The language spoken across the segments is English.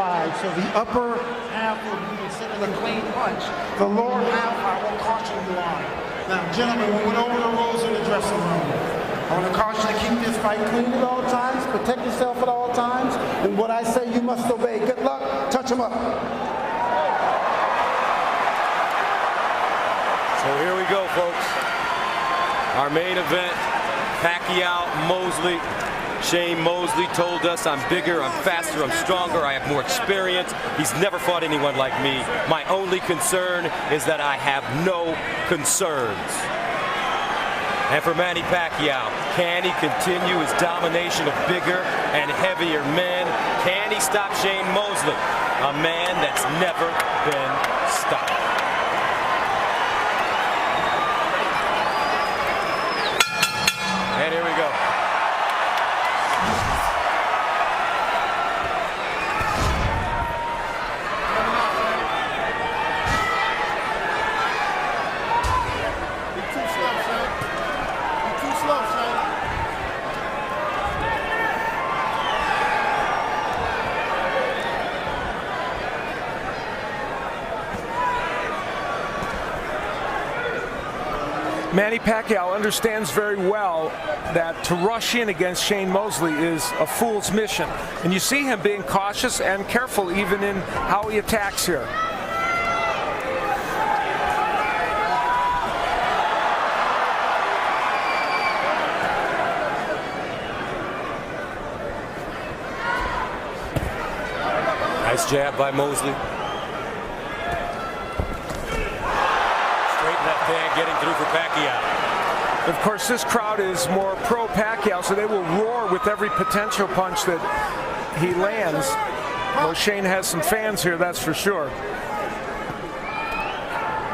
wide, so the upper half will be considered a clean punch. The lower half I will caution you on. Now, gentlemen, we went over the rules in the dressing room. I want to caution you to keep this fight clean at all times, protect yourself at all times, and what I say you must obey. Good luck. Touch him up. So here we go, folks. Our main event, Paquiao, Mosley. Shane Mosley told us I'm bigger, I'm faster, I'm stronger, I have more experience. He's never fought anyone like me. My only concern is that I have no concerns. And for Manny Paquiao, can he continue his domination of bigger and heavier men? Can he stop Shane Mosley, a man that's never been stopped? And here we go. Manny Paquiao understands very well that to rush in against Shane Mosley is a fool's mission. And you see him being cautious and careful even in how he attacks here. Nice jab by Mosley. Left hand getting through for Paquiao. Of course, this crowd is more pro-Paquiao, so they will roar with every potential punch that he lands. Well, Shane has some fans here, that's for sure.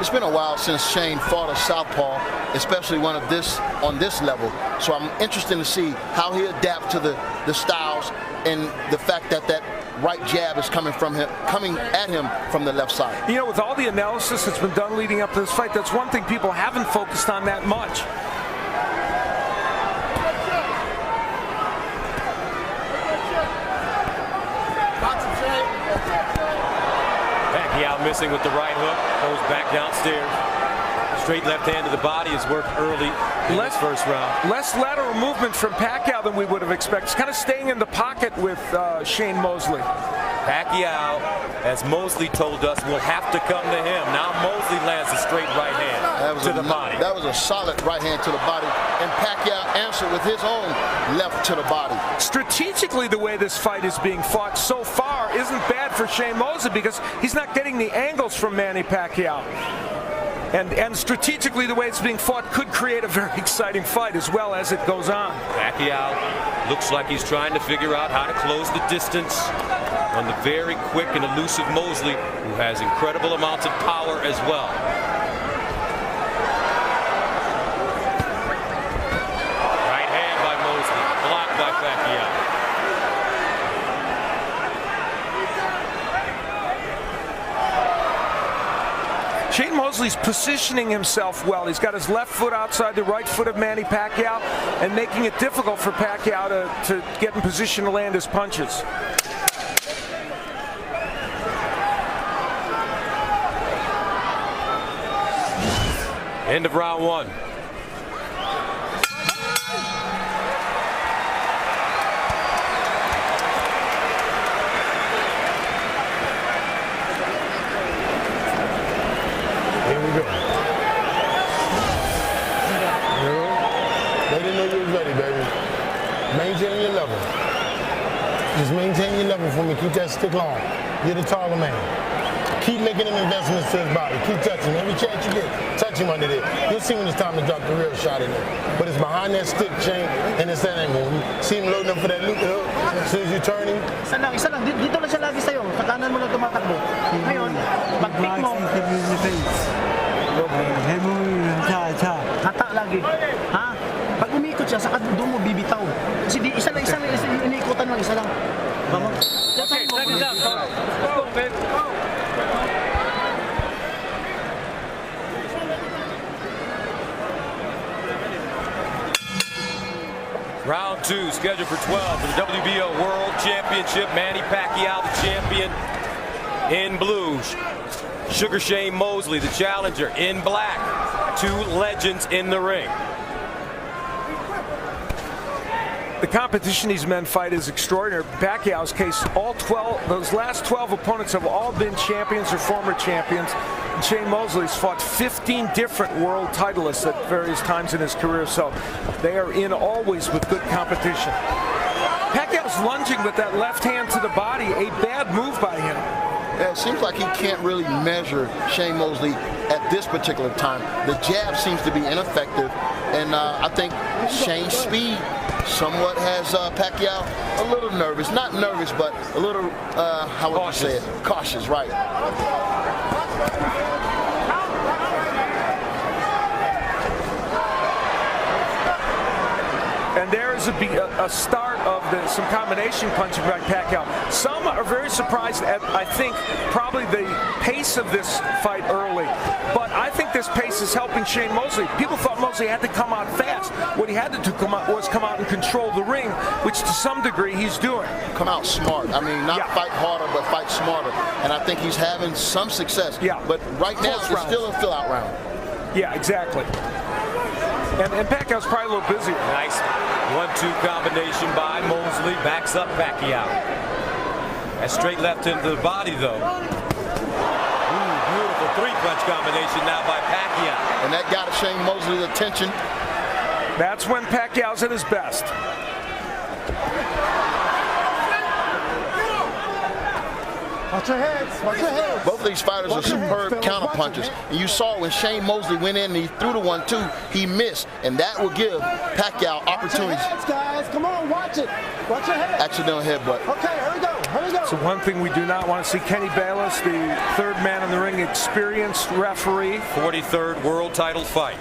It's been a while since Shane fought a southpaw, especially one of this on this level. So I'm interested to see how he adapts to the styles and the fact that that right jab is coming at him from the left side. You know, with all the analysis that's been done leading up to this fight, that's one thing people haven't focused on that much. Paquiao missing with the right hook, goes back downstairs. Straight left hand to the body has worked early in this first round. Less lateral movement from Paquiao than we would have expected. He's kind of staying in the pocket with Shane Mosley. Pacquiao, as Mosley told us, will have to come to him. Now Mosley lands a straight right hand to the body. That was a solid right hand to the body, and Pacquiao answered with his own left to the body. Strategically, the way this fight is being fought so far isn't bad for Shane Mosley because he's not getting the angles from Manny Pacquiao. And strategically, the way it's being fought could create a very exciting fight as well as it goes on. Pacquiao looks like he's trying to figure out how to close the distance on the very quick and elusive Mosley, who has incredible amounts of power as well. Right hand by Mosley, blocked by Paquiao. Shane Mosley's positioning himself well. He's got his left foot outside the right foot of Manny Pacquiao and making it difficult for Pacquiao to get in position to land his punches. End of round one. Maintain your level. Just maintain your level for me. Keep that stick long. You're the taller man. Keep making them investments to his body. Keep touching him. Every chance you get, touch him under there. You'll see when it's time to drop the real shot in there. But it's behind that stick chain and it's that angle. You see him loading up for that loop hook. As soon as you turn him. Isa lang. Dito lang siya lagi sa'yo. Sa kanan mo lang tumatakbo. Ngayon, pag-pick mo. Hata lagi. Ha? Pag umikot siya, saka doon mo bibitaw. Kasi di, isa lang, iniikutan lang, isa lang. Okay, second down. Let's go, babe. Round 2 scheduled for 12 for the WBO World Championship. Manny Pacquiao, the champion, in blue. Sugar Shane Mosley, the challenger, in black. 2 legends in the ring. The competition these men fight is extraordinary. Pacquiao's case, those last 12 opponents have all been champions or former champions. And Shane Mosley's fought 15 different world titleists at various times in his career, so they are in always with good competition. Pacquiao's lunging with that left hand to the body, a bad move by him. Yeah, it seems like he can't really measure Shane Mosley at this particular time. The jab seems to be ineffective, and I think Shane's speed somewhat has Pacquiao a little nervous. Not nervous, but a little, how would you say it? Cautious, right. And there's a start of some combination punching by Paquiao. Some are very surprised at, I think, probably the pace of this fight early. But I think this pace is helping Shane Mosley. People thought Mosley had to come out fast. What he had to do come out and control the ring, which to some degree he's doing. Come out smart. I mean, not fight harder, but fight smarter. And I think he's having some success. Yeah. But right now, it's still a fill-out round. Yeah, exactly. And Pacquiao's probably a little busier. Nice 1-2 combination by Mosley. Backs up Pacquiao. A straight left into the body, though. Ooh, beautiful 3-punch combination now by Paquiao. And that got Shane Mosley's attention. That's when Pacquiao's at his best. Watch your heads. Watch your heads. Both of these fighters are superb counterpunchers. And you saw when Shane Mosley went in and he threw the 1-2, he missed. And that will give Pacquiao opportunities. Watch your heads, guys. Come on, watch it. Watch your head. Accidental headbutt. Okay, here we go. Here we go. So one thing we do not want to see, Kenny Bayless, the third man in the ring, experienced referee. 43rd world title fight.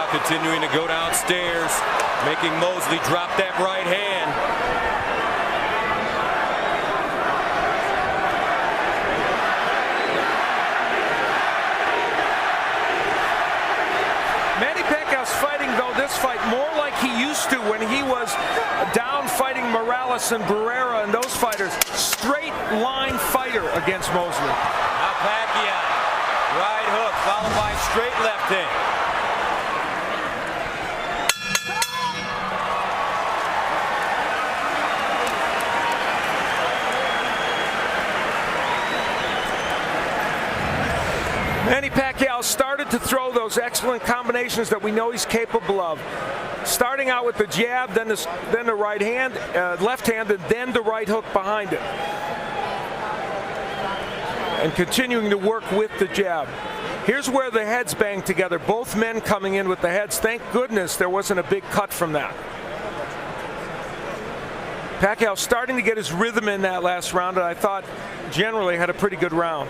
Continuing to go downstairs, making Mosley drop that right hand. Manny Pacquiao's fighting, though, this fight more like he used to when he was down fighting Morales and Barrera and those fighters. Straight line fighter against Mosley. Now Pacquiao, right hook followed by straight left hand. Manny Pacquiao started to throw those excellent combinations that we know he's capable of. Starting out with the jab, then the right hand, left hand, and then the right hook behind it. And continuing to work with the jab. Here's where the heads bang together. Both men coming in with the heads. Thank goodness there wasn't a big cut from that. Pacquiao starting to get his rhythm in that last round, and I thought generally had a pretty good round.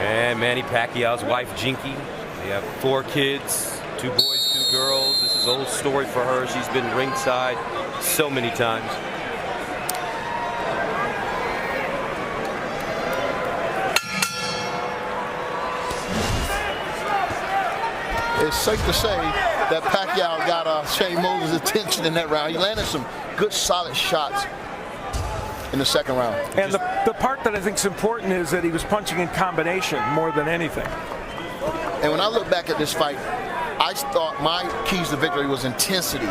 And Manny Pacquiao's wife, Jinky. They have 4 kids, 2 boys, 2 girls. This is an old story for her. She's been ringside so many times. It's safe to say that Pacquiao got Shane Mosley's attention in that round. He landed some good, solid shots in the second round. And the part that I think is important is that he was punching in combination more than anything. And when I look back at this fight, I thought my keys to victory was intensity.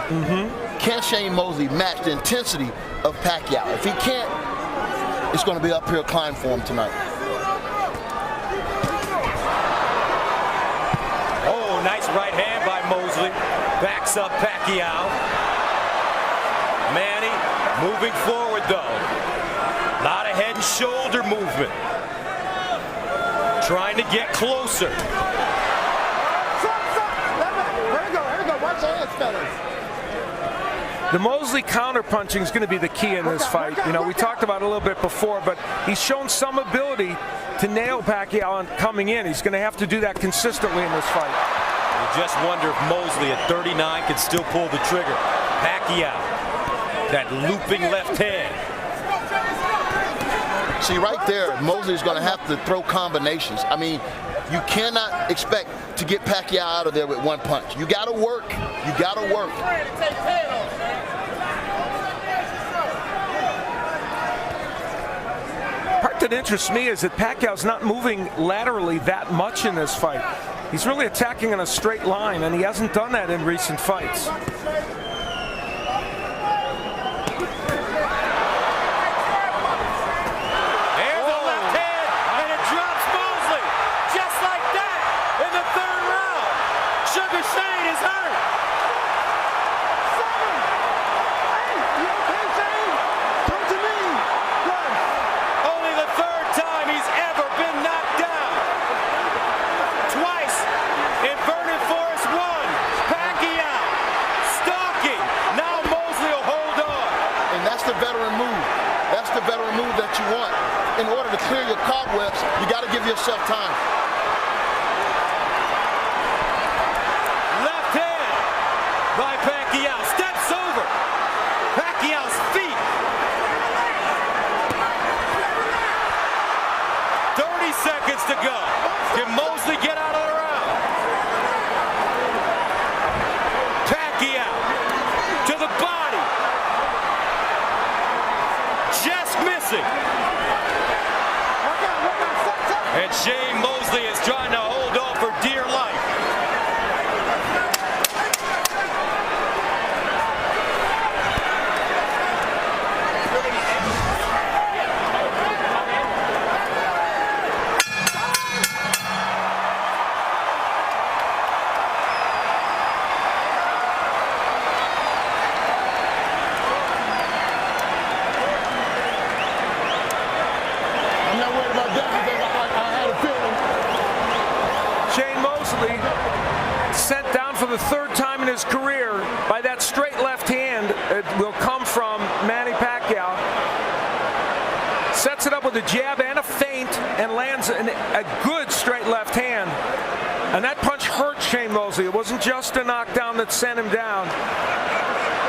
Can Shane Mosley match the intensity of Pacquiao? If he can't, it's going to be an uphill climb for him tonight. Oh, nice right hand by Mosley. Backs up Pacquiao. Manny moving forward, though. A lot of head and shoulder movement. Trying to get closer. Here we go. Watch your heads, fellas. The Mosley counterpunching is going to be the key in this fight. You know, we talked about it a little bit before, but he's shown some ability to nail Pacquiao on coming in. He's going to have to do that consistently in this fight. You just wonder if Mosley at 39 can still pull the trigger. Paquiao, that looping left hand. See, right there, Mosley's going to have to throw combinations. I mean, you cannot expect to get Pacquiao out of there with one punch. You got to work. You got to work. Part that interests me is that Pacquiao's not moving laterally that much in this fight. He's really attacking in a straight line, and he hasn't done that in recent fights. In order to clear your cobwebs, you got to give yourself time. Left hand by Paquiao. Steps over Pacquiao's feet. 30 seconds to go. Can Mosley get out of the round? Paquiao to the body. Just missing. And Shane Mosley is trying to hold on for dear life. I'm not worried about that because I had a feeling. Shane Mosley, sent down for the third time in his career by that straight left hand. It will come from Manny Paquiao. Sets it up with a jab and a feint and lands a good straight left hand. And that punch hurt Shane Mosley. It wasn't just a knockdown that sent him down.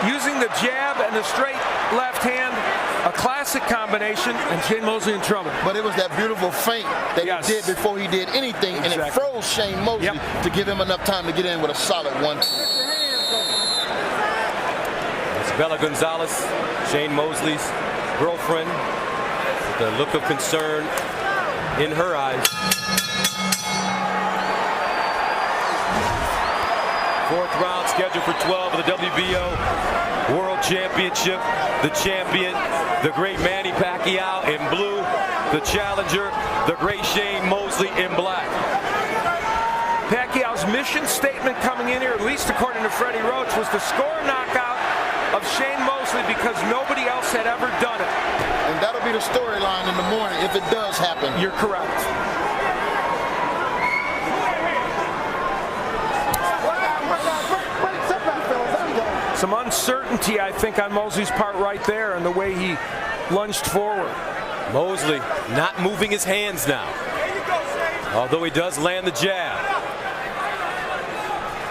Using the jab and the straight left hand, a classic combination, and Shane Mosley in trouble. But it was that beautiful feint that he did before he did anything, and it froze Shane Mosley to give him enough time to get in with a solid one. It's Bella Gonzalez, Shane Mosley's girlfriend, with a look of concern in her eyes. Fourth round scheduled for 12 of the WBO World Championship. The champion, the great Manny Pacquiao in blue. The challenger, the great Shane Mosley in black. Pacquiao's mission statement coming in here, at least according to Freddie Roach, was to score a knockout of Shane Mosley because nobody else had ever done it. And that'll be the storyline in the morning if it does happen. You're correct. Some uncertainty, I think, on Mosley's part right there and the way he lunged forward. Mosley not moving his hands now, although he does land the jab.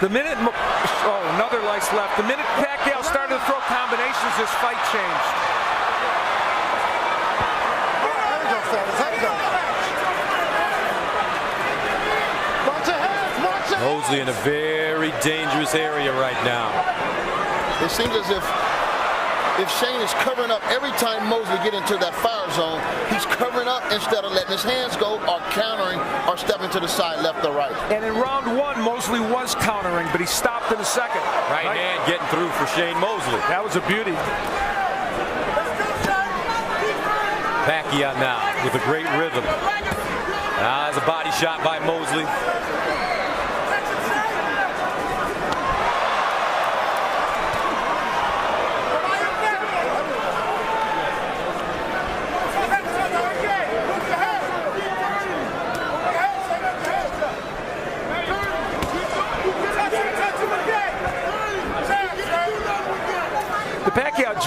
The minute, another lice left. The minute Paquiao started to throw combinations, this fight changed. Mosley in a very dangerous area right now. It seems as if Shane is covering up every time Mosley get into that fire zone, he's covering up instead of letting his hands go or countering or stepping to the side, left or right. And in round one, Mosley was countering, but he stopped in the second. Right hand getting through for Shane Mosley. That was a beauty. Pacquiao now with a great rhythm. There's a body shot by Mosley.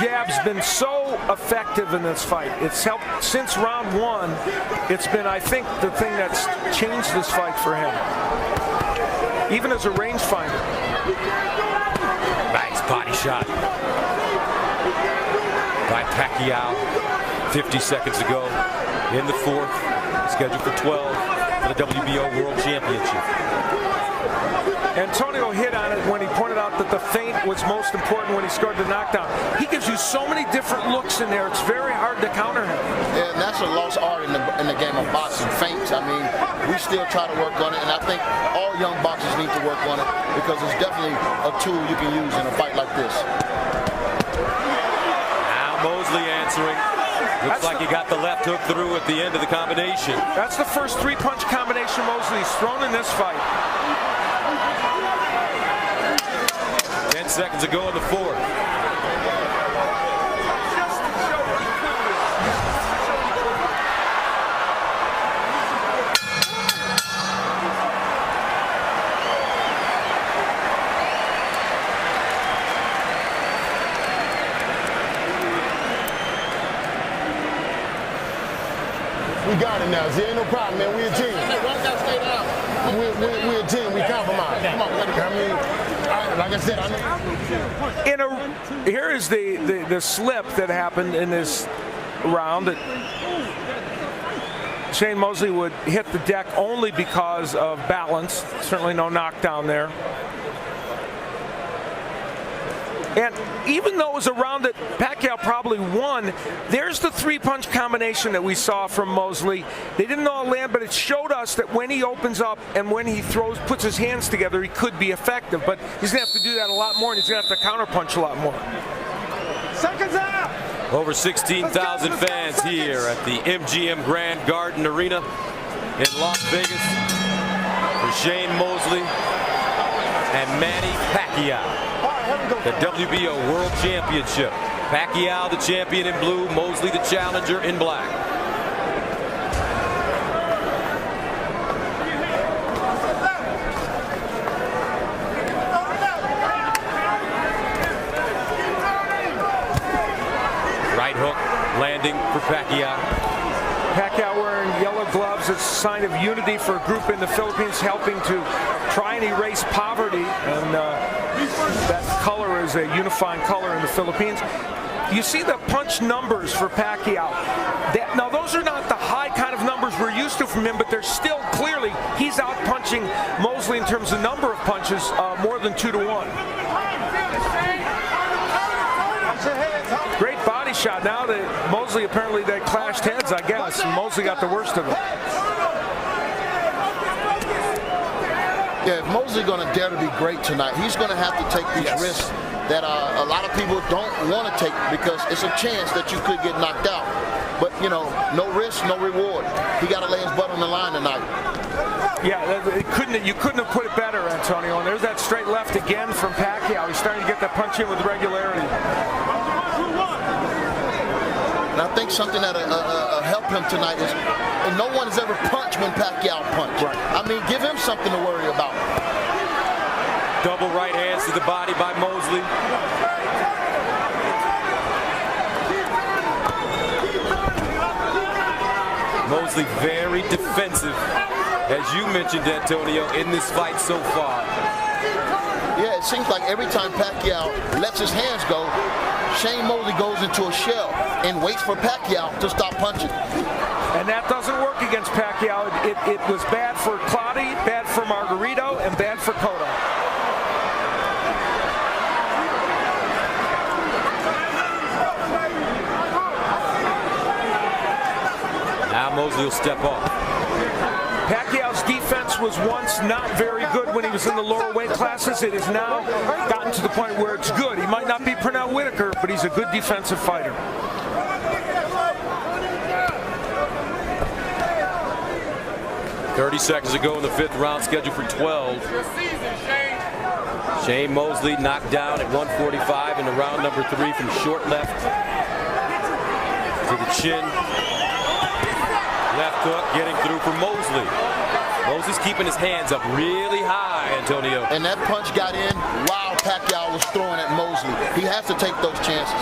jab's been so effective in this fight. It's helped since round 1. It's been, I think, the thing that's changed this fight for him, even as a rangefinder. Nice body shot by Paquiao 50 seconds ago in the 4th, scheduled for 12 for the WBO World Championship. Antonio hit on it when he pointed out that the feint was most important when he scored the knockdown. He gives you so many different looks in there. It's very hard to counter him. Yeah, and that's a lost art in the game of boxing, feints. I mean, we still try to work on it, and I think all young boxers need to work on it because it's definitely a tool you can use in a fight like this. Now Mosley answering. Looks like he got the left hook through at the end of the combination. That's the first 3-punch combination Mosley's thrown in this fight. 10 seconds ago in the 4th. We got it now. See, ain't no problem, man. We a team. We a team. We compromise. Come on, I mean, like I said, Here is the slip that happened in this round. That Shane Mosley would hit the deck only because of balance. Certainly no knockdown there. And even though it was a round that Paquiao probably won, there's the 3-punch combination that we saw from Mosley. They didn't all land, but it showed us that when he opens up and when he puts his hands together, he could be effective. But he's going to have to do that a lot more, and he's going to have to counterpunch a lot more. Seconds out! Over 16,000 fans here at the MGM Grand Garden Arena in Las Vegas for Shane Mosley and Manny Paquiao. The WBO World Championship. Paquiao the champion in blue, Mosley the challenger in black. Right hook landing for Paquiao. Paquiao wearing yellow gloves. It's a sign of unity for a group in the Philippines, helping to try and erase poverty. And that color is a unifying color in the Philippines. You see the punch numbers for Paquiao. Now, those are not the high kind of numbers we're used to from him, but they're still clearly, he's out punching Mosley in terms of number of punches, more than 2-1. Great body shot. Now that Mosley, apparently they clashed heads, I guess, and Mosley got the worst of it. Yeah, if Mosley going to dare to be great tonight, he's going to have to take these risks that a lot of people don't want to take because it's a chance that you could get knocked out. But, you know, no risk, no reward. He got to lay his butt on the line tonight. Yeah, you couldn't have put it better, Antonio. And there's that straight left again from Paquiao. He's starting to get that punch in with regularity. And I think something that'll help him tonight is, and no one has ever punched when Paquiao punched. Right. I mean, give him something to worry about. Double right hands to the body by Mosley. Mosley very defensive, as you mentioned, Antonio, in this fight so far. Yeah, it seems like every time Paquiao lets his hands go, Shane Mosley goes into a shell and waits for Paquiao to stop punching. And that doesn't work against Paquiao. It was bad for Clottey, bad for Margarito, and bad for Cotto. Now Mosley will step off. Pacquiao's defense was once not very good when he was in the lower weight classes. It has now gotten to the point where it's good. He might not be Pernell Whitaker, but he's a good defensive fighter. .30 seconds ago in the 5th round, scheduled for 12. Shane Mosley knocked down at 145 in the round number 3 from short left to the chin. Left hook getting through for Mosley. Moses keeping his hands up really high, Antonio. And that punch got in while Paquiao was throwing at Mosley. He has to take those chances.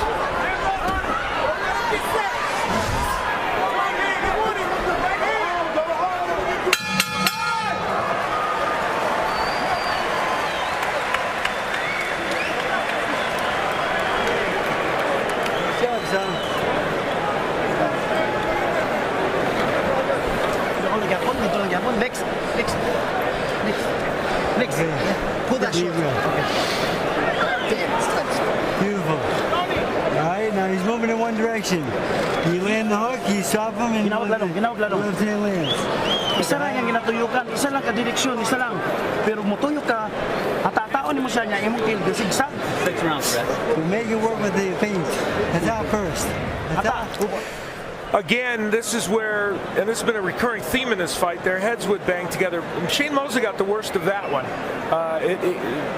Next. Pull that short. Beautiful. All right, now he's moving in one direction. You land the hook, you stop him, and Ginawag ladong. left hand lands. Isa lang yung ginatuyukan, isa lang ka-direksyon, isa lang. Pero mutuyok ka, hatataon mo siya niya, imong kill, sigsag. 6 rounds, right? To make it work with the feint. Attack first. Attack. Again, this is where, and this has been a recurring theme in this fight, their heads would bang together. And Shane Mosley got the worst of that one.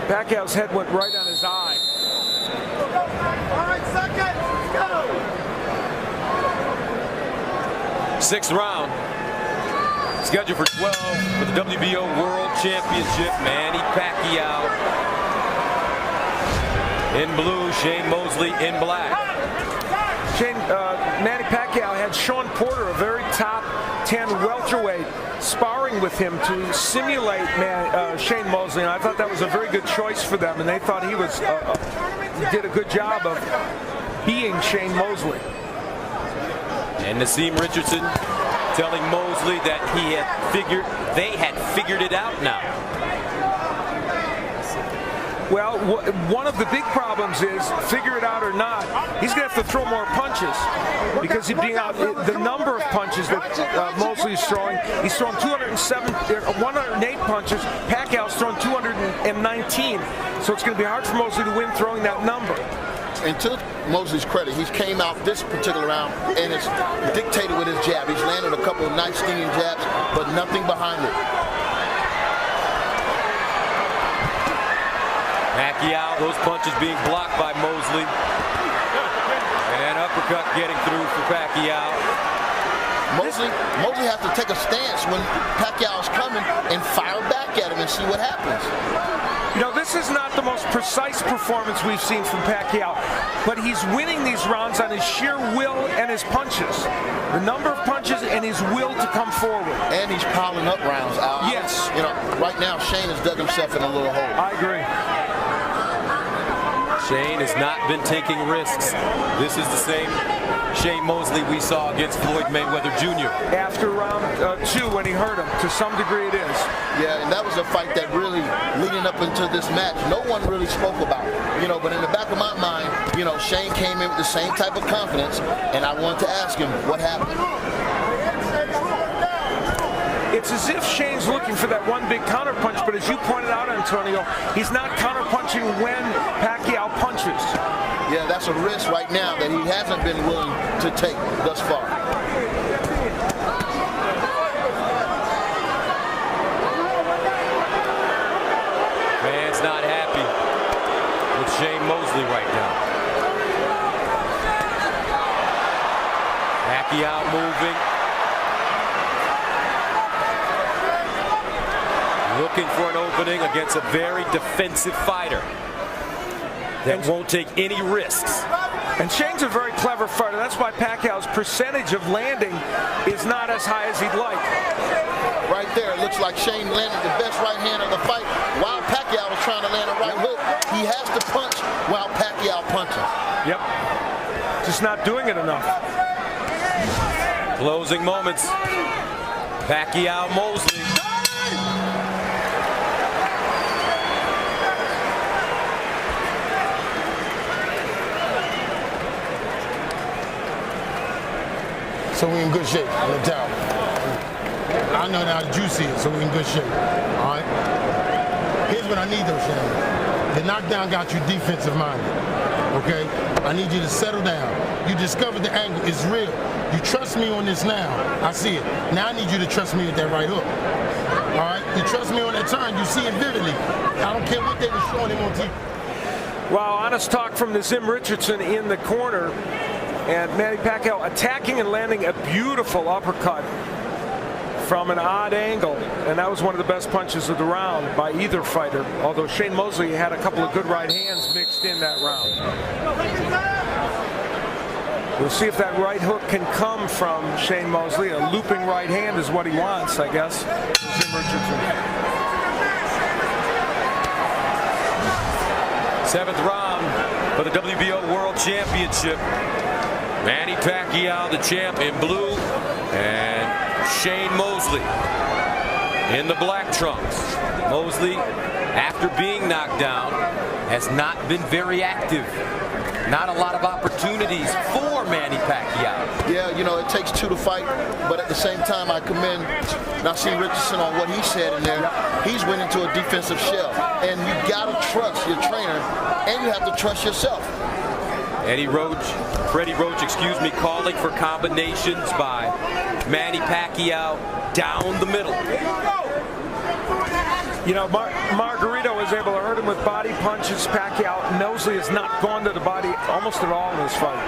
Pacquiao's head went right on his eye. All right, second, go! 6th round. Scheduled for 12 for the WBO World Championship. Manny Pacquiao in blue, Shane Mosley in black. Manny Pacquiao had Sean Porter, a very top 10 welterweight, sparring with him to simulate Shane Mosley, and I thought that was a very good choice for them, and they thought he did a good job of being Shane Mosley. And Naseem Richardson telling Mosley that they had figured it out now. Well, one of the big problems is, figure it out or not, he's going to have to throw more punches because he's being out. The number of punches that Mosley is throwing, he's throwing 108 punches. Pacquiao's throwing 219. So it's going to be hard for Mosley to win throwing that number. And to Mosley's credit, he's came out this particular round and it's dictated with his jab. He's landed a couple of nice stinging jabs, but nothing behind it. Pacquiao, those punches being blocked by Mosley. And uppercut getting through for Pacquiao. Mosley has to take a stance when Pacquiao's coming and fire back at him and see what happens. You know, this is not the most precise performance we've seen from Pacquiao, but he's winning these rounds on his sheer will and his punches. The number of punches and his will to come forward. And he's piling up rounds. Yes. You know, right now Shane has dug himself in a little hole. I agree. Shane has not been taking risks. This is the same Shane Mosley we saw against Floyd Mayweather Jr. After round 2 when he hurt him, to some degree it is. Yeah, and that was a fight that really, leading up into this match, no one really spoke about. You know, but in the back of my mind, you know, Shane came in with the same type of confidence, and I wanted to ask him what happened. It's as if Shane's looking for that one big counterpunch, but as you pointed out, Antonio, he's not counterpunching when Pacquiao punches. Yeah, that's a risk right now that he hasn't been willing to take thus far. Fans not happy with Shane Mosley right now. Pacquiao moving. Looking for an opening against a very defensive fighter that won't take any risks. And Shane's a very clever fighter. That's why Pacquiao's percentage of landing is not as high as he'd like. Right there, it looks like Shane landed the best right hand of the fight while Pacquiao was trying to land a right hook. He has to punch while Pacquiao punches. Yep. Just not doing it enough. Closing moments. Pacquiao Mosley. So we in good shape, no doubt. I know how juicy it is, so we in good shape. All right? Here's what I need though, Shane. The knockdown got you defensive minded. Okay? I need you to settle down. You discovered the angle. It's real. You trust me on this now. I see it. Now I need you to trust me with that right hook. All right? You trust me on that turn. You see it vividly. I don't care what they were showing him on TV. Wow, honest talk from Naseem Richardson in the corner. And Manny Pacquiao attacking and landing a beautiful uppercut from an odd angle, and that was one of the best punches of the round by either fighter, although Shane Mosley had a couple of good right hands mixed in that round. We'll see if that right hook can come from Shane Mosley. A looping right hand is what he wants, I guess. Jim Richardson. 7th round for the WBO World Championship. Manny Pacquiao, the champ, in blue, and Shane Mosley in the black trunks. Mosley, after being knocked down, has not been very active. Not a lot of opportunities for Manny Pacquiao. Yeah, you know, it takes two to fight, but at the same time, I commend Nassim Richardson on what he said in there. He's went into a defensive shell, and you gotta trust your trainer, and you have to trust yourself. Freddie Roach, calling for combinations by Manny Pacquiao down the middle. You know, Margarito was able to hurt him with body punches. Pacquiao, Mosley has not gone to the body almost at all in this fight.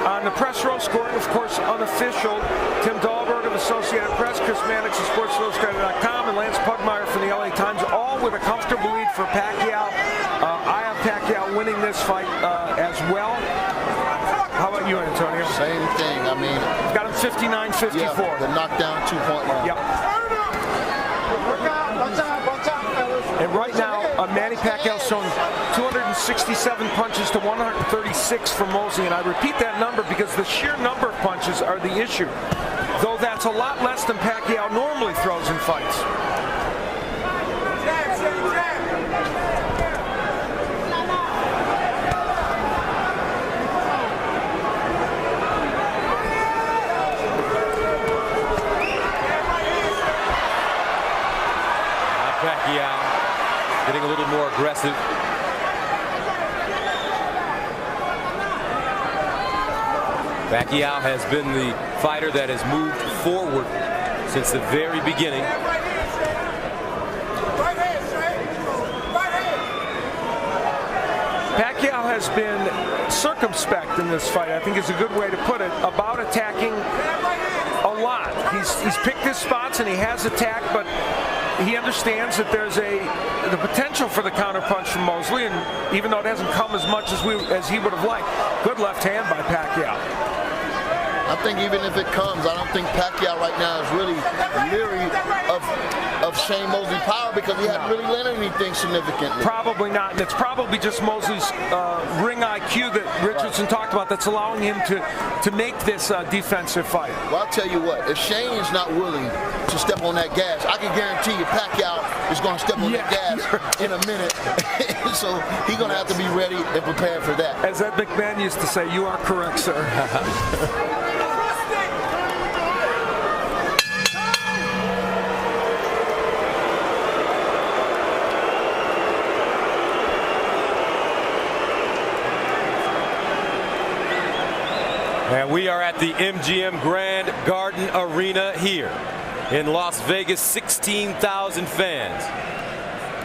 On the press row scoring, of course, unofficial, Tim Dahlberg of Associated Press, Chris Mannix of SportsIllustrated.com, and Lance Pugmire from the LA Times, all with a comfortable lead for Pacquiao. I have Pacquiao winning this fight as well. How about you, Antonio? Same thing. I mean, got him 59-54. Yeah, the knockdown 2-point round. Yep. And right now, Manny Pacquiao's shown 267 punches to 136 from Mosley. And I repeat that number because the sheer number of punches are the issue. Though that's a lot less than Pacquiao normally throws in fights. Pacquiao getting a little more aggressive. Pacquiao has been the fighter that has moved forward since the very beginning. Pacquiao has been circumspect in this fight, I think is a good way to put it, about attacking a lot. He's picked his spots and he has attacked, but he understands that there's the potential for the counterpunch from Mosley, and even though it hasn't come as much as he would have liked, good left hand by Pacquiao. I think even if it comes, I don't think Pacquiao right now is really leery of Shane Mosley's power because he hasn't really learned anything significantly. Probably not, and it's probably just Mosley's ring IQ that Richardson talked about that's allowing him to make this defensive fight. Well, I'll tell you what, if Shane is not willing to step on that gas, I can guarantee you Pacquiao is going to step on that gas in a minute. So he's going to have to be ready and prepared for that. As Ed McMahon used to say, you are correct, sir. And we are at the MGM Grand Garden Arena here in Las Vegas. 16,000 fans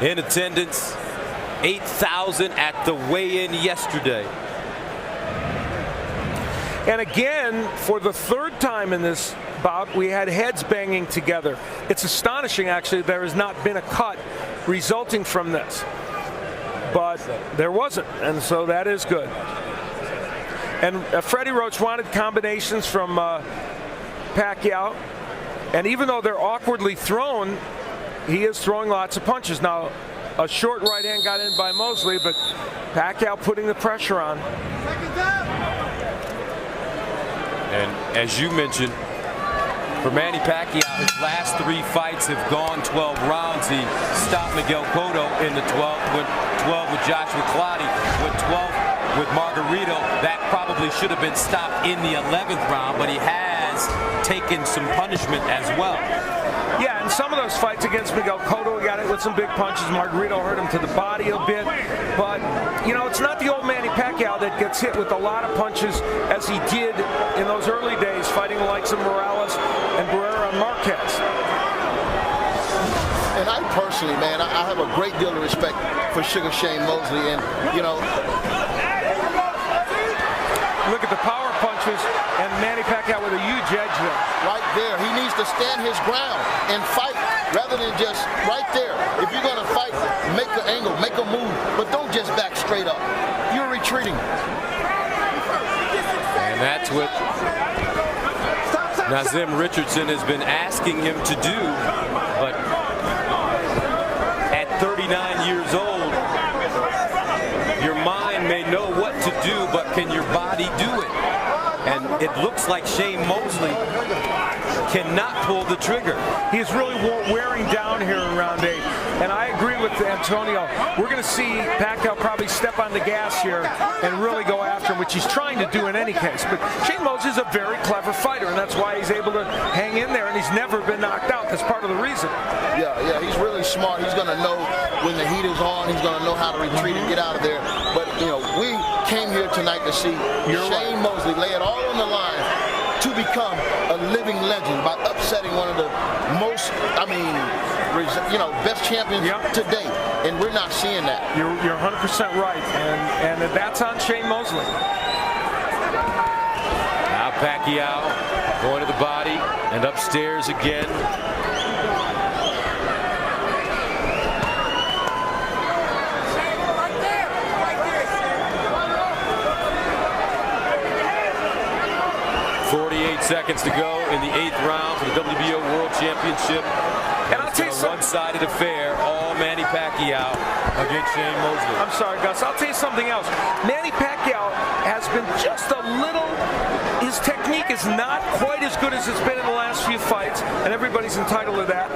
in attendance. 8,000 at the weigh-in yesterday. And again, for the third time in this bout, we had heads banging together. It's astonishing, actually, there has not been a cut resulting from this. But there wasn't, and so that is good. And Freddie Roach wanted combinations from Pacquiao. And even though they're awkwardly thrown, he is throwing lots of punches. Now, a short right hand got in by Mosley, but Pacquiao putting the pressure on. And as you mentioned, for Manny Pacquiao, his last 3 fights have gone 12 rounds. He stopped Miguel Cotto in the 12th, went 12 with Joshua Clottey, went 12 with Margarito. That probably should have been stopped in the 11th round, but he has taken some punishment as well. Yeah, and some of those fights against Miguel Cotto, he got it with some big punches. Margarito hurt him to the body a bit. But, you know, it's not the old Manny Pacquiao that gets hit with a lot of punches as he did in those early days, fighting the likes of Morales and Barrera and Marquez. And I personally, man, I have a great deal of respect for Sugar Shane Mosley. And, you know, look at the power punch punches, and Manny Pacquiao with a huge edge there. Right there. He needs to stand his ground and fight rather than just right there. If you're going to fight, make an angle, make a move, but don't just back straight up. You're retreating. And that's what Nazim Richardson has been asking him to do, but at 39 years old, your mind may know what to do, but can your body do it? And it looks like Shane Mosley cannot pull the trigger. He is really wearing down here in round 8. And I agree with Antonio. We're going to see Paquiao probably step on the gas here and really go after him, which he's trying to do in any case. But Shane Mosley is a very clever fighter, and that's why he's able to hang in there, and he's never been knocked out. That's part of the reason. Yeah, he's really smart. He's going to know when the heat is on. He's going to know how to retreat and get out of there. But, we came here tonight to see Shane Mosley lay it all on the line to become a living legend by upsetting one of the most, best champions today, and we're not seeing that. You're 100% right, and that's on Shane Mosley. Now Paquiao going to the body and upstairs again. Seconds to go in the 8th round for the WBO World Championship. And I'll tell you something. A one-sided affair, all Manny Pacquiao against Shane Mosley. I'm sorry, Gus. I'll tell you something else. Manny Pacquiao has been just a little, his technique is not quite as good as it's been in the last few fights, and everybody's entitled to that.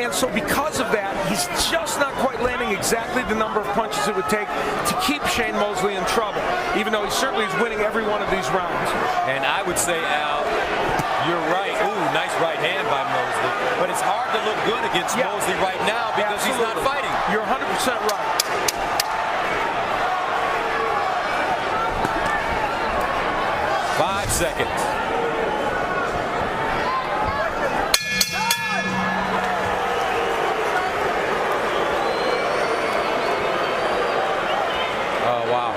And so because of that, he's just not quite landing exactly the number of punches it would take to keep Shane Mosley in trouble, even though he certainly is winning every one of these rounds. And I would say, Al, you're right. Ooh, nice right hand by Mosley. But it's hard to look good against Mosley right now because he's not fighting. You're 100% right. Five seconds. Oh, wow.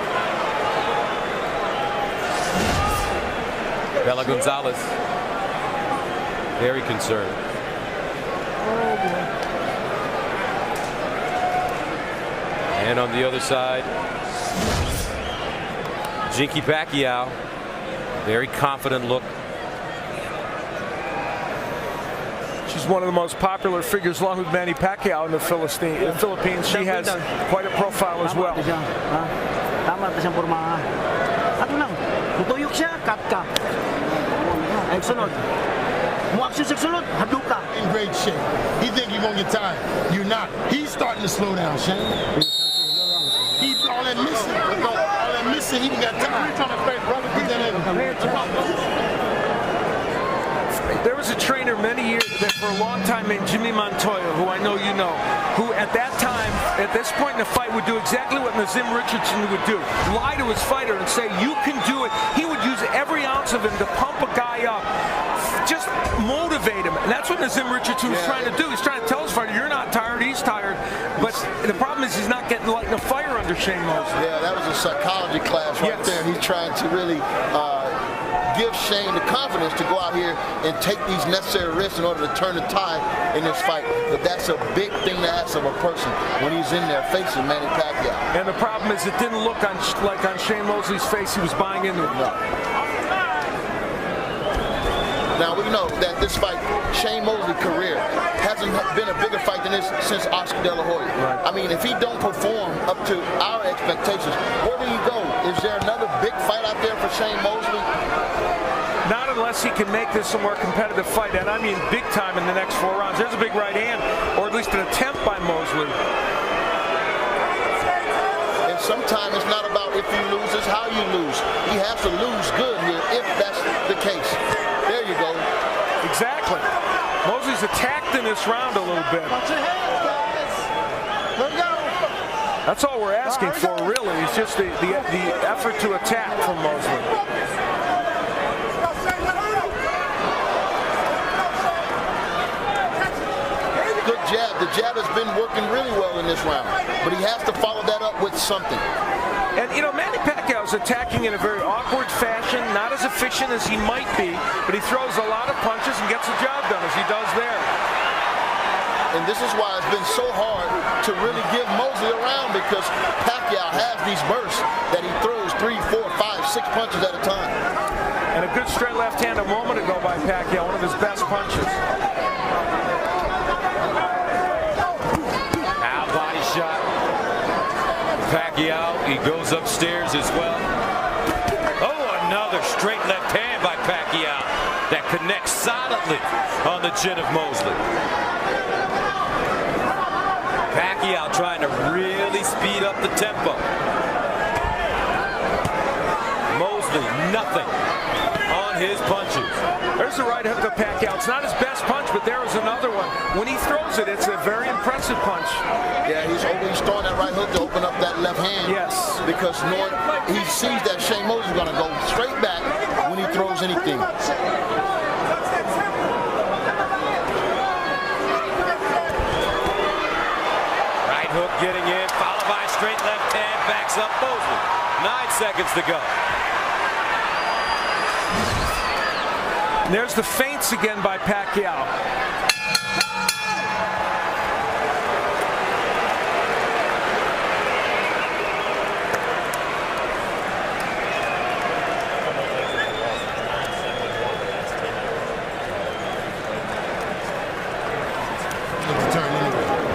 Bella Gonzalez, very concerned. And on the other side, Jinky Paquiao, very confident look. She's one of the most popular figures along with Manny Pacquiao in the Philippines. She has quite a profile as well. Tama na siyang pormahan. Ato lang, tutuyok siya, cut ka. Ay sunod. Mo-action sa sunod, hadlok ka. In great shape. He think you're gonna get tired. You're not. He's starting to slow down, Shane. All that missing, he got tired. There was a trainer many years, for a long time, named Jimmy Montoya, who I know you know, who at that time, at this point in the fight, would do exactly what Nazim Richardson would do. Lie to his fighter and say, you can do it. He would use every ounce of him to pump a guy up. Just motivate him. And that's what Nazim Richardson was trying to do. He's trying to tell his fighter, you're not tired, he's tired. But the problem is he's not getting lighting a fire under Shane Mosley. Yeah, that was a psychology class right there. He's trying to really give Shane the confidence to go out here and take these necessary risks in order to turn the tide in this fight. But that's a big thing to ask of a person when he's in there facing Manny Pacquiao. And the problem is it didn't look like on Shane Mosley's face he was buying into it. No. Now we know that this fight, Shane Mosley's career, hasn't been a bigger fight than this since Oscar De La Hoya. Right. I mean, if he don't perform up to our expectations, where do you go? Is there another big fight out there for Shane Mosley? Not unless he can make this a more competitive fight, and I mean big time in the next 4 rounds. There's a big right hand, or at least an attempt by Mosley. And sometimes it's not about if you lose, it's how you lose. He has to lose good here if that's the case. There you go. Exactly. Mosley's attacked in this round a little bit. Watch your hands, guys. Let go. That's all we're asking for, really. It's just the effort to attack from Mosley. Good jab. The jab has been working really well in this round, but he has to follow that up with something. And, you know, Manny Pacquiao is attacking in a very awkward fashion, not as efficient as he might be, but he throws a lot of punches and gets the job done, as he does there. And this is why it's been so hard to really give Mosley around, because Paquiao has these bursts that he throws 3, 4, 5, 6 punches at a time. And a good straight left hand a moment ago by Paquiao, one of his best punches. Now body shot. Paquiao, he goes upstairs as well. Oh, another straight left hand by Paquiao that connects solidly on the chin of Mosley. Paquiao trying to really speed up the tempo. Mosley, nothing on his punches. There's the right hook of Paquiao. It's not his best punch, but there is another one. When he throws it, it's a very impressive punch. Yeah, he's throwing that right hook to open up that left hand. Yes. Because he sees that Shane Mosley's going to go straight back when he throws anything. Right hook getting in, followed by straight left hand, backs up Mosley. 9 seconds to go. And there's the feints again by Paquiao.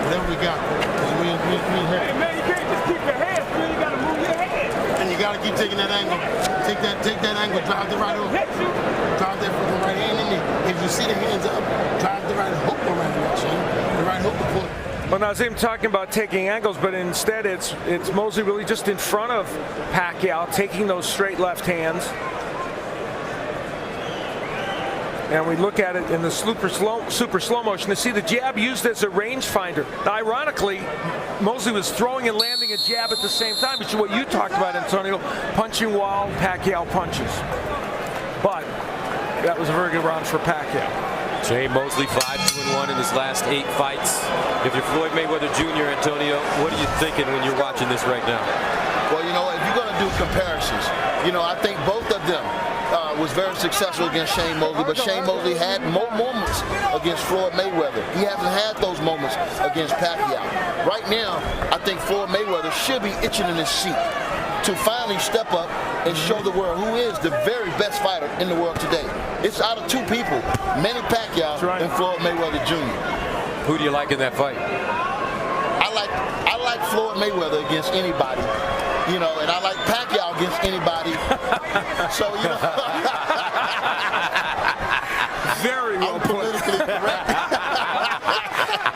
Whatever we got. Hey, man, you can't just keep your hands free. You got to move your hands. And you got to keep taking that angle. Take that angle. Drive the right hook. Drive that fucking right hand in there. If you see the hands up, drive the right hook around that chain. The right hook will put. Well, now, I'm talking about taking angles, but instead it's Mosley really just in front of Paquiao, taking those straight left hands. And we look at it in the super slow motion to see the jab used as a rangefinder. Now, ironically, Mosley was throwing and landing a jab at the same time, which is what you talked about, Antonio, punching while Paquiao punches. But that was a very good round for Paquiao. Shane Mosley 5-2-1 in his last 8 fights. If you're Floyd Mayweather Jr., Antonio, what are you thinking when you're watching this right now? Well, you know, if you're going to do comparisons, you know, I think both of them was very successful against Shane Mosley, but Shane Mosley had more moments against Floyd Mayweather. He hasn't had those moments against Paquiao. Right now, I think Floyd Mayweather should be itching in his seat to finally step up and show the world who is the very best fighter in the world today. It's out of 2 people, Manny Pacquiao and Floyd Mayweather Jr. Who do you like in that fight? I like Floyd Mayweather against anybody, you know, and I like Paquiao against anybody. So, you know. Very well put. Politically correct.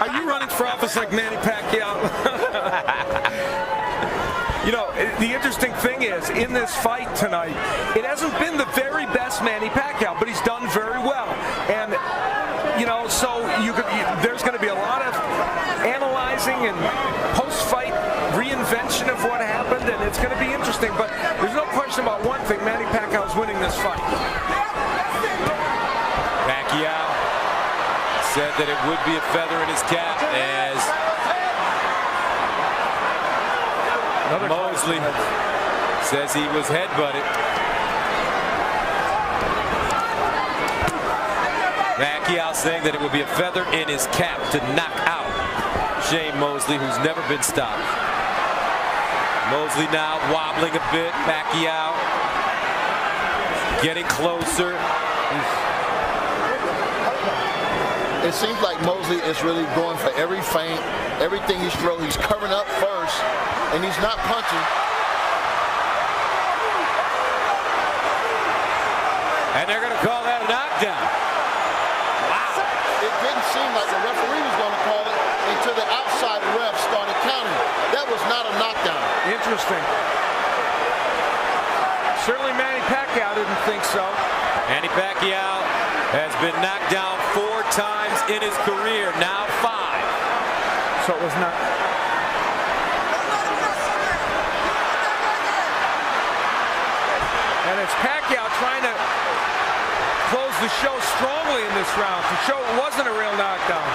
Are you running for office like Manny Pacquiao? You know, the interesting thing is, in this fight tonight, it hasn't been the very best Manny Pacquiao, but he's done very well. And, you know, so there's going to be a lot of analyzing and post-fight reinvention of what happened, and it's going to be interesting. But there's no question about one thing, Manny Pacquiao's winning this fight. Paquiao said that it would be a feather in his cap as Mosley says he was headbutted. Paquiao saying that it would be a feather in his cap to knock out Shane Mosley, who's never been stopped. Mosley now wobbling a bit. Paquiao getting closer. It seems like Mosley is really going for every feint, everything he's throwing. He's covering up first, and he's not punching. And they're going to call that a knockdown. Wow. It didn't seem like the referee was going to call it until the outside ref started counting. That was not a knockdown. Interesting. Certainly Manny Pacquiao didn't think so. Manny Pacquiao has been knocked down 4 times in his career, now 5. So it was not. And it's Paquiao trying to close the show strongly in this round to show it wasn't a real knockdown.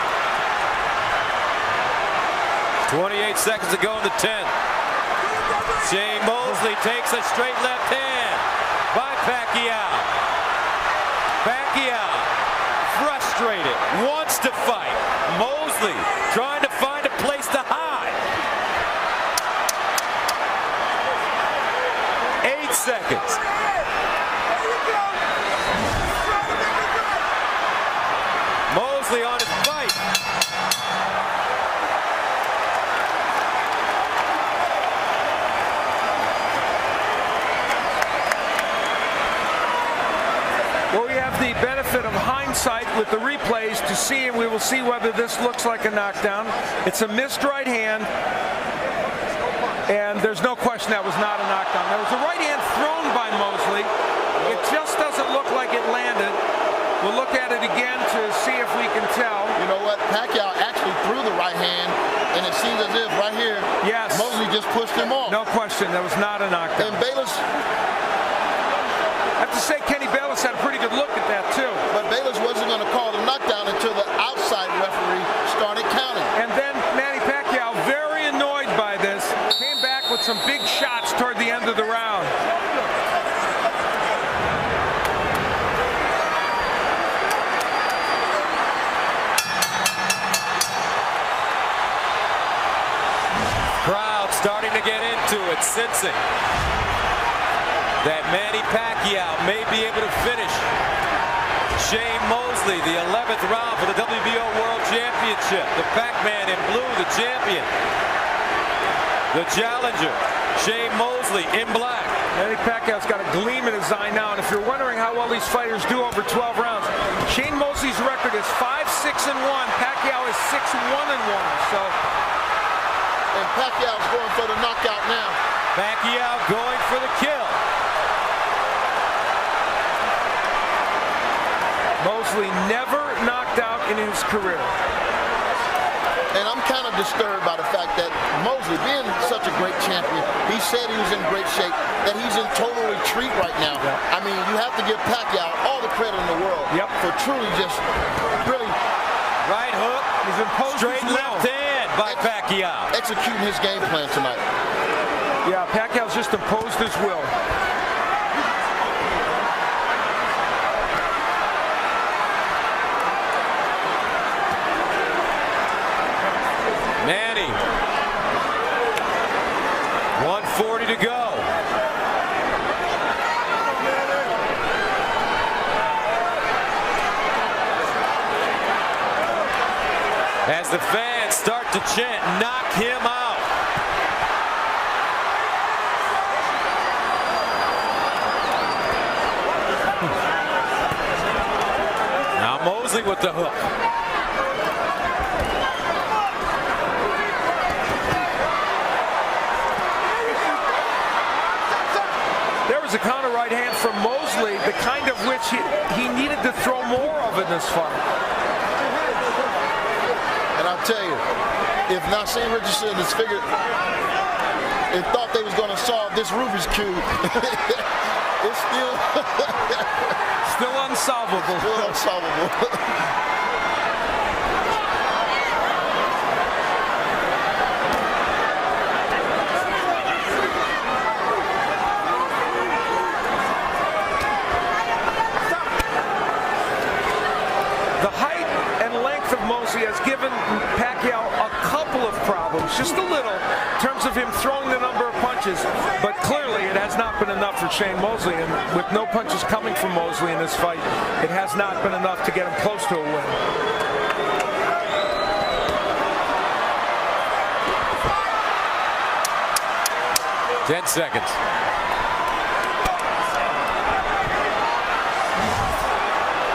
28 seconds to go in the 10th. Shane Mosley takes a straight left hand by Paquiao. Paquiao, frustrated, wants to fight. Mosley trying to find a place to hide. 8 seconds. Mosley on his fight. Well, we have the benefit of hindsight with the replays to see, and we will see whether this looks like a knockdown. It's a missed right hand, and there's no question that was not a knockdown. There was a right hand thrown by Mosley. It just doesn't look like it landed. We'll look at it again to see if we can tell. You know what? Paquiao actually threw the right hand, and it seems as if right here, yes, Mosley just pushed him off. No question, that was not a knockdown. And Bayless, I have to say, Kenny Bayless had a pretty good look at that too. but Bayless wasn't going to call the knockdown until the outside referee started counting. And then Manny Paquiao, very annoyed by this, came back with some big shots toward the end of the round. Crowd starting to get into it, sensing that Manny Paquiao may be able to finish Shane Mosley, the 11th round for the WBO World Championship. The Pac-Man in blue, the champion. The challenger, Shane Mosley in black. Manny Pacquiao's got a gleam in his eye now, and if you're wondering how well these fighters do over 12 rounds, Shane Mosley's record is 5-6-1. Pacquiao is 6-1-1. So, And Pacquiao's going for the knockout now. Paquiao going for the kill. Mosley never knocked out in his career. And I'm kind of disturbed by the fact that Mosley, being such a great champion, he said he was in great shape, that he's in total retreat right now. Yeah. I mean, you have to give Paquiao all the credit in the world for truly just really Right hook. He's imposed Straight his will. left hand by Paquiao. executing his game plan tonight. Yeah, Pacquiao's just imposed his will. Manny. 140 to go. As the fans start to chant, knock him out. Now Mosley with the hook. There was a counter right hand from Mosley, the kind of which he needed to throw more of in this fight. And I'll tell you, if Nassim Richardson is figured and thought they was going to solve this Rubik's Cube, it's still Still unsolvable. still unsolvable. The height and length of Mosley has given Pacquiao a couple of problems, just a little, in terms of him throwing the number of punches. But clearly it has not been enough for Shane Mosley. And with no punches coming from Mosley in this fight, it has not been enough to get him close to a win. Ten seconds.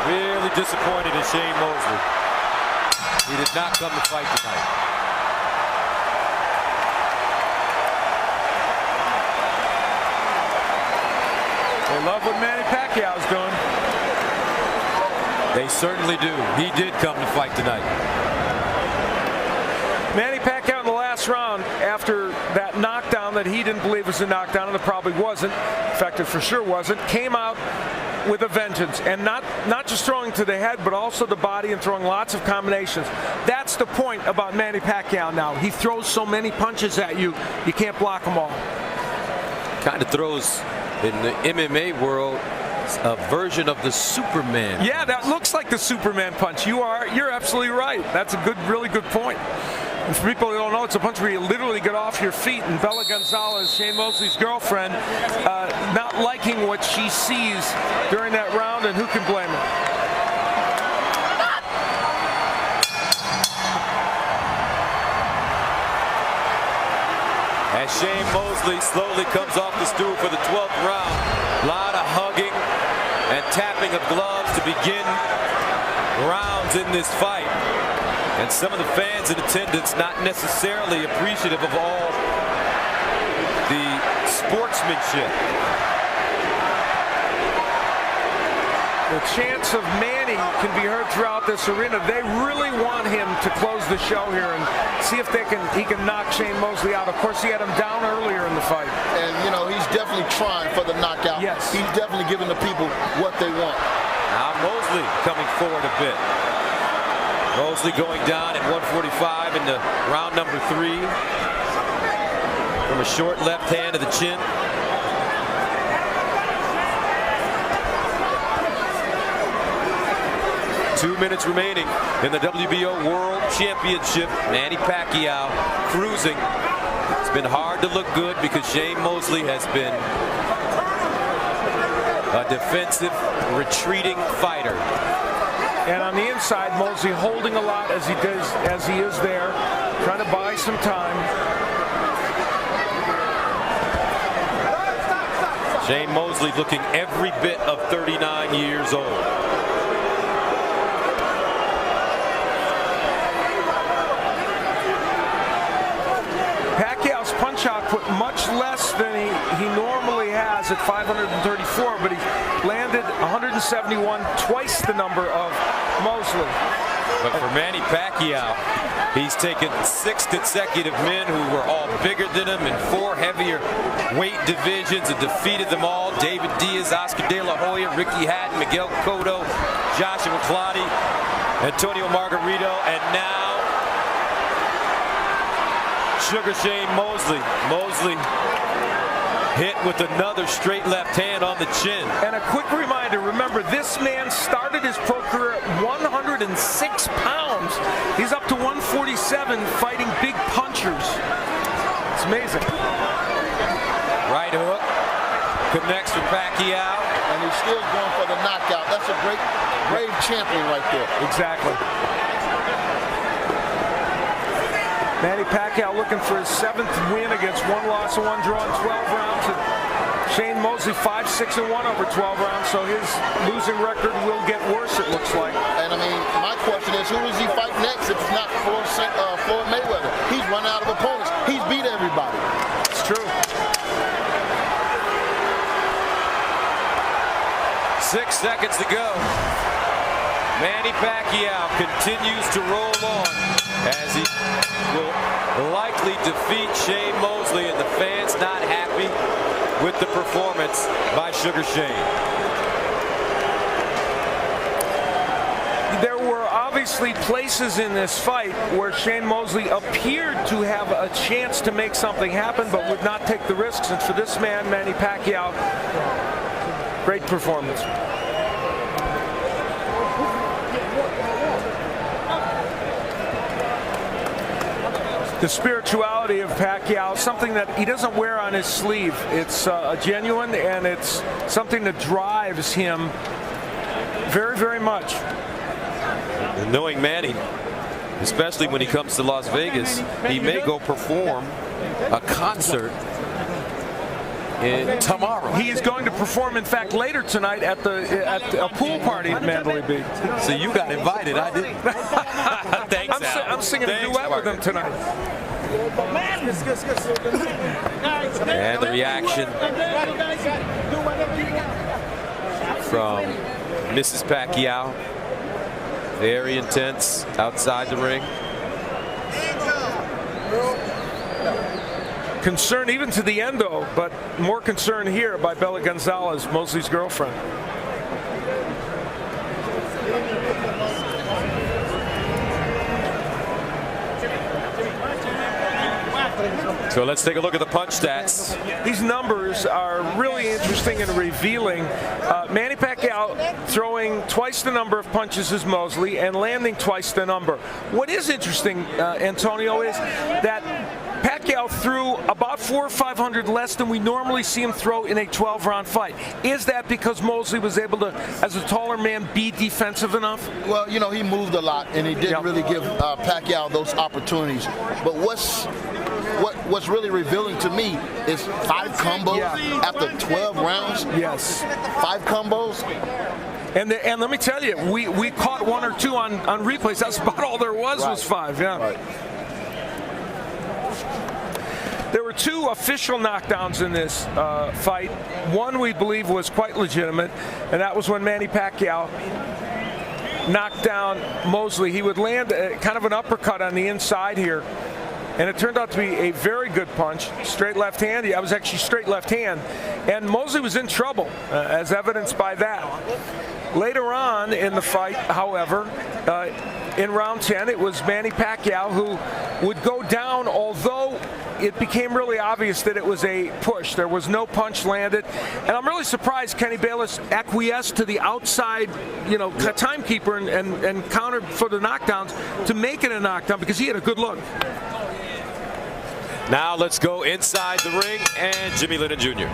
Really disappointed in Shane Mosley. He did not come to fight tonight. They love what Manny Pacquiao's doing. They certainly do. He did come to fight tonight. Manny Pacquiao in the last round, after that knockdown that he didn't believe was a knockdown, and it probably wasn't, in fact, it for sure wasn't, came out with a vengeance, and not just throwing to the head, but also the body and throwing lots of combinations. That's the point about Manny Pacquiao now. He throws so many punches at you, you can't block them all. Kind of throws, in the MMA world, a version of the Superman. Yeah, that looks like the Superman punch. You're absolutely right. That's a really good point. And for people who don't know, it's a punch where you literally get off your feet. And Bella Gonzalez, Shane Mosley's girlfriend, not liking what she sees during that round, and who can blame her? As Shane Mosley slowly comes off the stool for the 12th round, a lot of hugging and tapping of gloves to begin rounds in this fight. And some of the fans in attendance not necessarily appreciative of all the sportsmanship. The chants of Manny can be heard throughout this arena. They really want him to close the show here and see if he can knock Shane Mosley out. Of course, he had him down earlier in the fight. And, you know, he's definitely trying for the knockout. Yes. He's definitely giving the people what they want. Now Mosley coming forward a bit. Mosley going down at 145 into round number 3 from a short left hand to the chin. Two minutes remaining in the WBO World Championship. Manny Paquiao cruising. It's been hard to look good because Shane Mosley has been a defensive, retreating fighter. And on the inside, Mosley holding a lot as he is there, trying to buy some time. Shane Mosley looking every bit of 39 years old. Pacquiao's punch output much less than he normally has at 534, but he landed 171, twice the number of Mosley. But for Manny Pacquiao, he's taken 6 consecutive men who were all bigger than him in 4 heavier weight divisions and defeated them all. David Diaz, Oscar De La Hoya, Ricky Hatton, Miguel Cotto, Joshua Clottey, Antonio Margarito, and now Sugar Shane Mosley. Mosley hit with another straight left hand on the chin. And a quick reminder, remember, this man started his pro career at 106 pounds. He's up to 147 fighting big punchers. It's amazing. Right hook connects for Pacquiao. And he's still going for the knockout. That's a great, brave champion right there. Exactly. Manny Pacquiao looking for his 7th win against 1 loss and 1 draw in 12 rounds. And Shane Mosley 5-6-1 over 12 rounds, so his losing record will get worse, it looks like. And I mean, my question is, who does he fight next if it's not Floyd Mayweather? He's run out of opponents. He's beat everybody. It's true. 6 seconds to go. Manny Pacquiao continues to roll on as he will likely defeat Shane Mosley, and the fans not happy with the performance by Sugar Shane. There were obviously places in this fight where Shane Mosley appeared to have a chance to make something happen, but would not take the risks. And for this man, Manny Pacquiao, great performance. The spirituality of Pacquiao, something that he doesn't wear on his sleeve. It's genuine, and it's something that drives him very, very much. And knowing Manny, especially when he comes to Las Vegas, he may go perform a concert tomorrow. He is going to perform, in fact, later tonight at a pool party at Mandalay Bay. So you got invited, I didn't. Thanks, Al. I'm singing a duet with him tonight. And the reaction from Mrs. Pacquiao, very intense outside the ring. Concern even to the end, though, but more concern here by Bella Gonzalez, Mosley's girlfriend. So let's take a look at the punch stats. These numbers are really interesting and revealing. Manny Pacquiao throwing twice the number of punches as Mosley and landing twice the number. What is interesting, Antonio, is that Pacquiao threw about 400 or 500 less than we normally see him throw in a 12-round fight. Is that because Mosley was able to, as a taller man, be defensive enough? Well, you know, he moved a lot, and he didn't really give Pacquiao those opportunities. But what's really revealing to me is 5 combos after 12 rounds. Yes. 5 combos. And let me tell you, we caught 1 or 2 on replays. That's about all there was 5. Yeah. Right. There were 2 official knockdowns in this fight. One we believe was quite legitimate, and that was when Manny Pacquiao knocked down Mosley. He would land kind of an uppercut on the inside here, and it turned out to be a very good punch. Straight left hand. I was actually straight left hand, and Mosley was in trouble, as evidenced by that. Later on in the fight, however, in round 10, it was Manny Pacquiao who would go down, although it became really obvious that it was a push. There was no punch landed. And I'm really surprised Kenny Bayless acquiesced to the outside, timekeeper and countered for the knockdowns to make it a knockdown because he had a good look. Now let's go inside the ring and Jimmy Lennon Jr.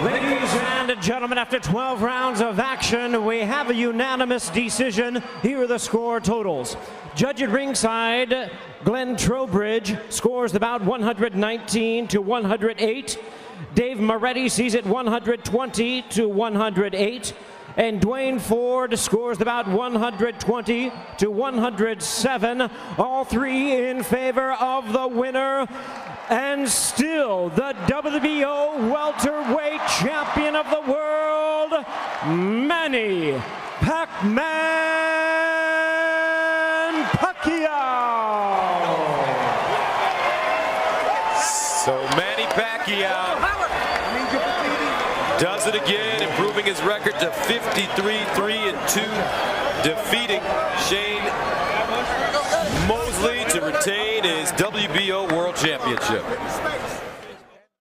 Ladies and gentlemen, after 12 rounds of action, we have a unanimous decision. Here are the score totals. Judge at ringside, Glenn Trowbridge, scores the bout 119 to 108. Dave Moretti sees it 120 to 108. And Dwayne Ford scores the bout 120 to 107. All 3 in favor of the winner. And still the WBO welterweight champion of the world, Manny Pac-Man Paquiao. So Manny Pacquiao does it again, improving his record to 53-3-2, defeating Shane Mosley to retain his WBO World Championship.